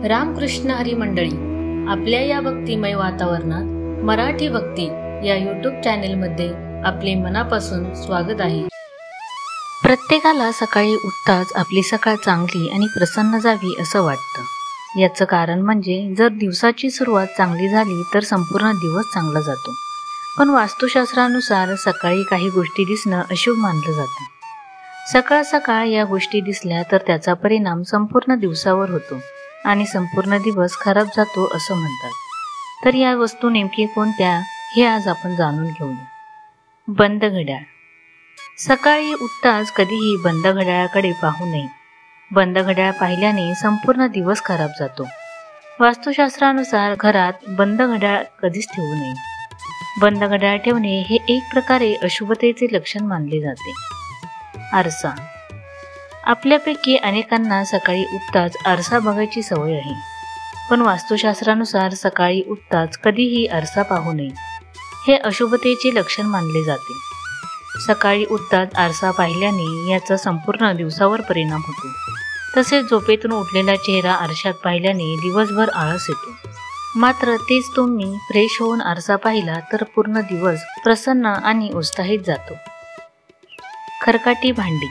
रामकृष्ण हरी मंडळी, आपल्या या भक्तिमय वातावरणात मराठी भक्ती या यूट्यूब चॅनेलमध्ये आपले मनापासून स्वागत आहे। प्रत्येकाला सकाळी उठताच आपली सकाळ चांगली आणि प्रसन्न जावी असं वाटतं। याचं कारण म्हणजे जर दिवसाची सुरुवात चांगली झाली तर संपूर्ण दिवस चांगला जातो। पण वास्तुशास्त्रानुसार सकाळी काही गोष्टी दिसणं अशुभ मानलं जातं। सकाळ सकाळ या गोष्टी दिसल्या तर त्याचा परिणाम संपूर्ण दिवसावर होतो आणि संपूर्ण दिवस खराब जातो असं म्हणतात। तर या वस्तू नेमकी कोणत्या हे आज आपण जाणून घेऊया। बंद घड्याळ। सकाळी उठताच कधीही बंद घड्याळाकडे पाहू नये। बंद घड्याळ पाहिल्याने संपूर्ण दिवस खराब जातो। वास्तुशास्त्रानुसार घरात बंद घड्याळ कधीच ठेवू नये। बंद घड्याळ ठेवणे हे एक प्रकारे अशुभतेचे लक्षण मानले जाते। आरसा। आपल्यापैकी अनेकांना सकाळी उठताच आरसा बघायची सवय आहे, पण वास्तुशास्त्रानुसार सकाळी उठताच कधीही आरसा पाहू नये। हे अशुभतेचे लक्षण मानले जाते। सकाळी उठताच आरसा पाहिल्याने याचा संपूर्ण दिवसावर परिणाम होतो। तसेच झोपेतून उठलेला चेहरा आरशात पाहिल्याने दिवसभर आळस येतो। मात्र तेच तुम्ही फ्रेश होऊन आरसा पाहिला तर पूर्ण दिवस प्रसन्न आणि उत्साहित जातो। खरकाटी भांडी।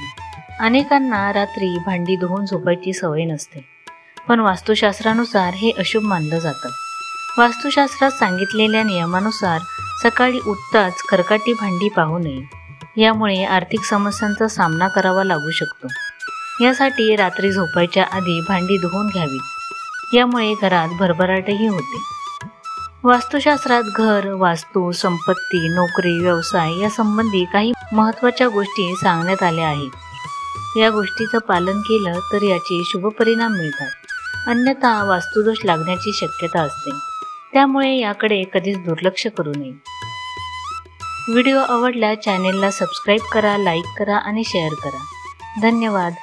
अनेकांना रात्री भांडी धुवून झोपायची सवय नसते, पण वास्तुशास्त्रानुसार हे अशुभ मानलं जातं। वास्तुशास्त्रात सांगितलेल्या नियमानुसार सकाळी उठताच खरकाटी भांडी पाहू नये। यामुळे आर्थिक समस्यांचा सामना करावा लागू शकतो। यासाठी रात्री झोपायच्या आधी भांडी धुवून घ्यावीत। यामुळे घरात भरभराटही होते। वास्तुशास्त्रात घर, वास्तू, संपत्ती, नोकरी, व्यवसाय या संबंधी काही महत्त्वाच्या गोष्टी सांगण्यात आल्या आहेत। या गोष्टीचं पालन केलं तर याचे शुभ परिणाम मिळतात, अन्यथा वास्तुदोष लागण्याची शक्यता असते। त्यामुळे याकडे कधीच दुर्लक्ष करू नये। व्हिडिओ आवडल्यास चॅनेलला सबस्क्राईब करा, लाईक करा आणि शेअर करा। धन्यवाद।